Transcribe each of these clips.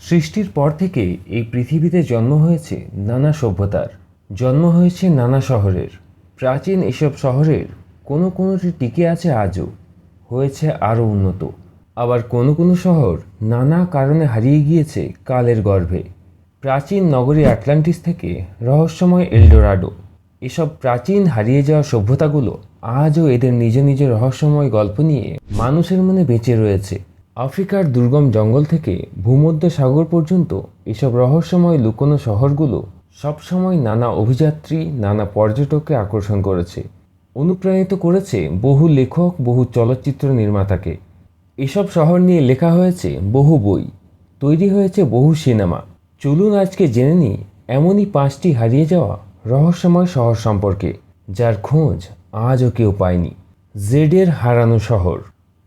সৃষ্টির পর থেকে এই পৃথিবীতে জন্ম হয়েছে নানা সভ্যতার, জন্ম হয়েছে নানা শহরের। প্রাচীন এসব শহরের কোনো কোনোটি টিকে আছে আজও, হয়েছে আরও উন্নত। আবার কোনো কোনো শহর নানা কারণে হারিয়ে গিয়েছে কালের গর্ভে। প্রাচীন নগরী আটলান্টিস থেকে রহস্যময় এলডোরাডো, এসব প্রাচীন হারিয়ে যাওয়া সভ্যতাগুলো আজও এদের নিজ নিজ রহস্যময় গল্প নিয়ে মানুষের মনে বেঁচে রয়েছে। আফ্রিকার দুর্গম জঙ্গল থেকে ভূমধ্য সাগর পর্যন্ত এসব রহস্যময় লুকোনো শহরগুলো সবসময় নানা অভিযাত্রী, নানা পর্যটককে আকর্ষণ করেছে, অনুপ্রাণিত করেছে বহু লেখক, বহু চলচ্চিত্র নির্মাতাকে। এসব শহর নিয়ে লেখা হয়েছে বহু বই, তৈরি হয়েছে বহু সিনেমা। চলুন আজকে জেনে নিই এমনই 5টি হারিয়ে যাওয়া রহস্যময় শহর সম্পর্কে, যার খোঁজ আজও কেউ পায়নি। জেডের হারানো শহর।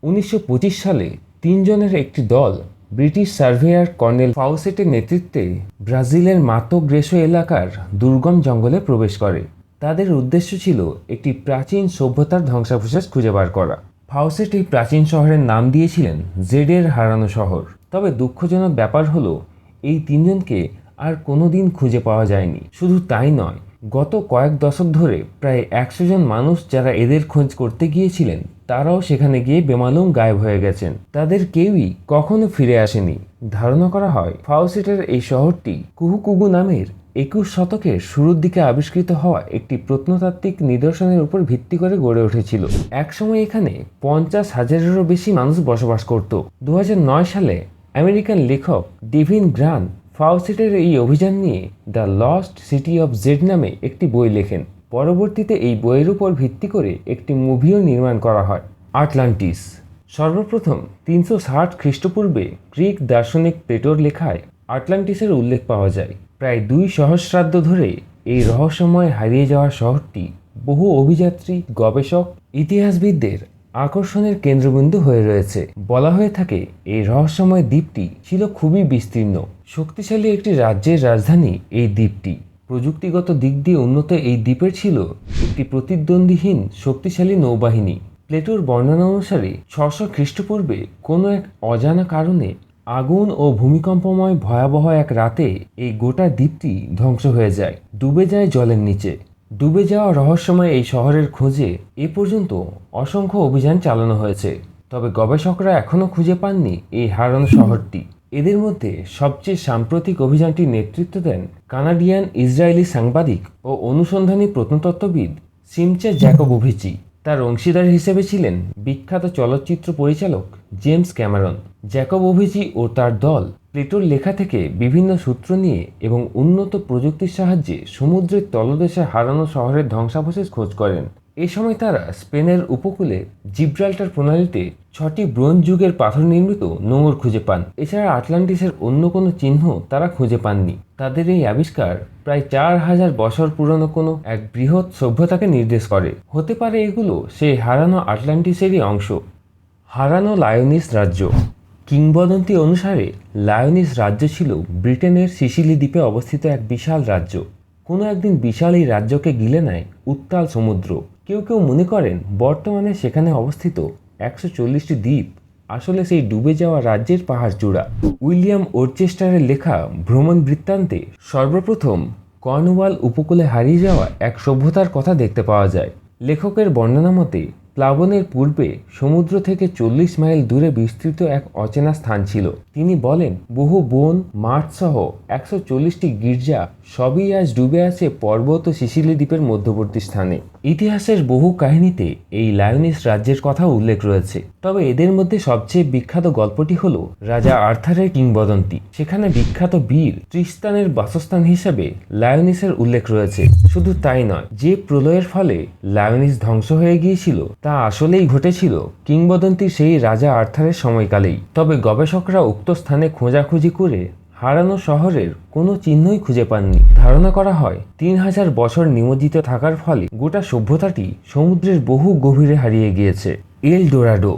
1925 সালে 3 জনের একটি দল ব্রিটিশ সার্ভেয়ার কর্নেল ফাউসেটের নেতৃত্বে ব্রাজিলের মাতো গ্রেসো এলাকার দুর্গম জঙ্গলে প্রবেশ করে। তাদের উদ্দেশ্য ছিল একটি প্রাচীন সভ্যতার ধ্বংসাবশেষ খুঁজে বার করা। ফাউসেট এই প্রাচীন শহরের নাম দিয়েছিলেন জেডের হারানো শহর। তবে দুঃখজনক ব্যাপার হলো এই 3 জনকে আর কোনোদিন খুঁজে পাওয়া যায়নি। শুধু তাই নয়, গত কয়েক দশক ধরে প্রায় 100 জন মানুষ যারা এদের খোঁজ করতে গিয়েছিলেন তারাও সেখানে গিয়ে বেমালুম গায়েব হয়ে গেছেন। তাদের কেউই কখনো ফিরে আসেনি। ধারণা করা হয় ফাউসেটের এই শহরটি কুহুকুগু নামের 21 শতকের শুরুর দিকে আবিষ্কৃত হওয়া একটি প্রত্নতাত্ত্বিক নিদর্শনের উপর ভিত্তি করে গড়ে উঠেছিল। একসময় এখানে 50,000-এরও বেশি মানুষ বসবাস করত। 2009 সালে আমেরিকান লেখক ডেভিন গ্রান্ট ফাউসেটের এই অভিযান নিয়ে the lost city of Z নামে একটি বই লেখেন। পরবর্তীতে এই বইয়ের উপর ভিত্তি করে একটি মুভিও নির্মাণ করা হয়, আটলান্টিস। সর্বপ্রথম 360 খ্রিস্টপূর্বে গ্রিক দার্শনিক প্লেটোর লেখায় আটলান্টিসের উল্লেখ পাওয়া যায়। প্রায় 2 সহস্রাব্দ ধরে এই রহস্যময় হারিয়ে যাওয়া শহরটি বহু অভিযাত্রী, গবেষক, ইতিহাসবিদদের আকর্ষণের কেন্দ্রবিন্দু হয়ে রয়েছে। বলা হয়ে থাকে এই রহস্যময় দ্বীপটি ছিল খুবই বিস্তীর্ণ, শক্তিশালী একটি রাজ্যের রাজধানী এই দ্বীপটি। প্রযুক্তিগত দিক দিয়ে উন্নত এই দ্বীপের ছিল একটি প্রতিদ্বন্দ্বীহীন শক্তিশালী নৌবাহিনী। প্লেটোর বর্ণনা অনুসারে 600 খ্রিস্টপূর্বে কোনো এক অজানা কারণে আগুন ও ভূমিকম্পময় ভয়াবহ এক রাতে এই গোটা দ্বীপটি ধ্বংস হয়ে যায়, ডুবে যায় জলের নিচে। ডুবে যাওয়া রহস্যময় এই শহরের খোঁজে এ পর্যন্ত অসংখ্য অভিযান চালানো হয়েছে, তবে গবেষকরা এখনও খুঁজে পাননি এই হারানো শহরটি। এদের মধ্যে সবচেয়ে সাম্প্রতিক অভিযানটির নেতৃত্ব দেন কানাডিয়ান ইসরায়েলি সাংবাদিক ও অনুসন্ধানী প্রত্নতত্ত্ববিদ সিমচে জ্যাকোবোভিচি। তার অংশীদার হিসেবে ছিলেন বিখ্যাত চলচ্চিত্র পরিচালক জেমস ক্যামেরন। জ্যাকোবোভিচি ও তার দল প্লেটোর লেখা থেকে বিভিন্ন সূত্র নিয়ে এবং উন্নত প্রযুক্তির সাহায্যে সমুদ্রের তলদেশে হারানো শহরের ধ্বংসাবশেষ খোঁজ করেন। এ সময় তারা স্পেনের উপকূলে জিব্রাল্টার প্রণালীতে 6টি ব্রোঞ্জ যুগের পাথর নির্মিত নোঙর খুঁজে পান। এছাড়া আটলান্টিসের অন্য কোনো চিহ্ন তারা খুঁজে পাননি। তাদের এই আবিষ্কার প্রায় 4000 বছর পুরনো কোনো এক বৃহৎ সভ্যতাকে নির্দেশ করে। হতে পারে এগুলো সেই হারানো আটলান্টিসেরই অংশ। হারানো লায়োনিস রাজ্য। কিংবদন্তি অনুসারে লায়োনিস রাজ্য ছিল ব্রিটেনের সিসিলি দ্বীপে অবস্থিত এক বিশাল রাজ্য। কোনো একদিন বিশাল এই রাজ্যকে গিলে নেয় উত্তাল সমুদ্র। কেউ কেউ মনে করেন বর্তমানে সেখানে অবস্থিত 140টি দ্বীপ আসলে সেই ডুবে যাওয়া রাজ্যের পাহাড় চূড়া। উইলিয়াম ওরচেস্টারের লেখা ভ্রমণ বৃত্তান্তে সর্বপ্রথম কর্নওয়াল উপকূলে হারিয়ে যাওয়া এক সভ্যতার কথা দেখতে পাওয়া যায়। লেখকের বর্ণনা মতে প্লাবনের পূর্বে সমুদ্র থেকে 40 মাইল দূরে বিস্তৃত এক অচেনা স্থান ছিল। তিনি বলেন, বহু বন, মাঠ সহ 140টি গির্জা সবই আজ ডুবে আছে পর্বত ও সিসিলি দ্বীপের মধ্যবর্তী স্থানে। ইতিহাসের বহু কাহিনীতে এই লায়োনিস রাজ্যের কথা উল্লেখ রয়েছে, তবে এদের মধ্যে সবচেয়ে বিখ্যাত গল্পটি হলো রাজা আর্থারের কিংবদন্তি। সেখানে বিখ্যাত বীর তৃস্তানের বাসস্থান হিসেবে লায়োনিসের উল্লেখ রয়েছে। শুধু তাই নয়, যে প্রলয়ের ফলে লায়োনিস ধ্বংস হয়ে গিয়েছিল তা আসলেই ঘটেছিল কিংবদন্তির সেই রাজা আর্থারের সময়কালেই। তবে গবেষকরা উক্ত স্থানে খোঁজাখুঁজি করে হারানো শহরের কোনো চিহ্নই খুঁজে পাননি। ধারণা করা হয় 3000 বছর নিমজ্জিত থাকার ফলে গোটা সভ্যতাটি সমুদ্রের বহু গভীরে হারিয়ে গিয়েছে। এলডোরাডো।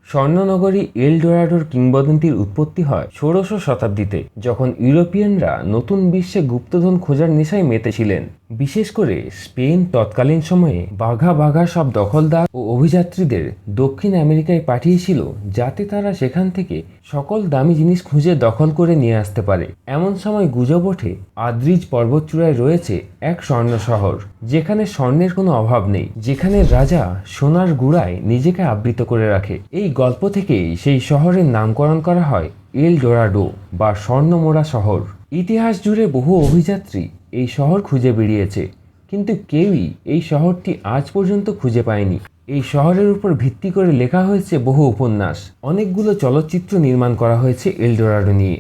স্বর্ণনগরী এলডোরাডোর কিংবদন্তির উৎপত্তি হয় 1600 শতাব্দীতে, যখন ইউরোপিয়ানরা নতুন বিশ্বে গুপ্তধন খোঁজার নেশায় মেতেছিলেন। বিশেষ করে স্পেন তৎকালীন সময়ে বাঘা বাঘা সব দখলদার ও অভিযাত্রীদের দক্ষিণ আমেরিকায় পাঠিয়েছিল, যাতে তারা সেখান থেকে সকল দামি জিনিস খুঁজে দখল করে নিয়ে আসতে পারে। এমন সময় গুজব ওঠে আদ্রিজ পর্বতচূড়ায় রয়েছে এক স্বর্ণ শহর, যেখানে স্বর্ণের কোনো অভাব নেই, যেখানে রাজা সোনার গুড়ায় নিজেকে আবৃত করে রাখে। এই গল্প থেকেই সেই শহরের নামকরণ করা হয় এল ডোরাডো বা স্বর্ণমোড়া শহর। ইতিহাস জুড়ে বহু অভিযাত্রী এই শহর খুঁজে বেরিয়েছে, কিন্তু কেউই এই শহরটি আজ পর্যন্ত খুঁজে পায়নি। এই শহরের উপর ভিত্তি করে লেখা হয়েছে বহু উপন্যাস, অনেকগুলো চলচ্চিত্র নির্মাণ করা হয়েছে এলডোরাডো নিয়ে।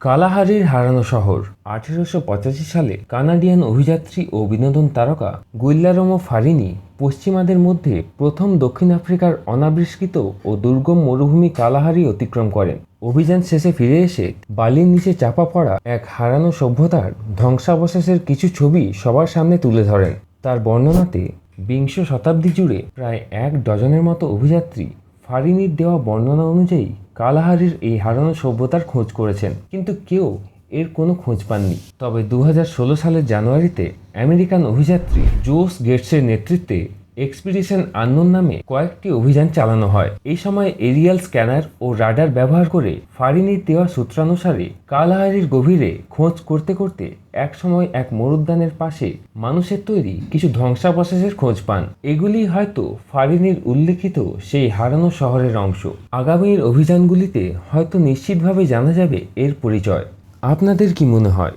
কালাহারির হারানো শহর। 1885 সালে কানাডিয়ান অভিযাত্রী ও বিনোদন তারকা গুইল্লারোমো ফারিনি পশ্চিমাদের মধ্যে প্রথম দক্ষিণ আফ্রিকার অনাবিষ্কৃত ও দুর্গম মরুভূমি কালাহারি অতিক্রম করেন। অভিযান শেষে ফিরে এসে বালির নিচে চাপা পড়া এক হারানো সভ্যতার ধ্বংসাবশেষের কিছু ছবি সবার সামনে তুলে ধরেন। তার বর্ণনাতে বিংশ শতাব্দী জুড়ে প্রায় 1 ডজনের মতো অভিযাত্রী ফারিনির দেওয়া বর্ণনা অনুযায়ী কালাহারির এই হারানো সভ্যতার খোঁজ করেছেন, কিন্তু কেউ এর কোনো খোঁজ পাননি। তবে 2016 সালের জানুয়ারিতে আমেরিকান অভিযাত্রী জোস গেটসের নেতৃত্বে এক্সপিডিশন আননোন নামে কয়েকটি অভিযান চালানো হয়। এই সময় এরিয়াল স্ক্যানার ও রাডার ব্যবহার করে ফারিনির দেওয়া সূত্রানুসারে কালাহারির গভীরে খোঁজ করতে করতে একসময় এক মরুদ্যানের পাশে মানুষের তৈরি কিছু ধ্বংসাবশেষের খোঁজ পান। এগুলি হয়তো ফারিনির উল্লেখিত সেই হারানো শহরের অংশ। আগামীর অভিযানগুলিতে হয়তো নিশ্চিতভাবে জানা যাবে এর পরিচয়। আপনাদের কি মনে হয়?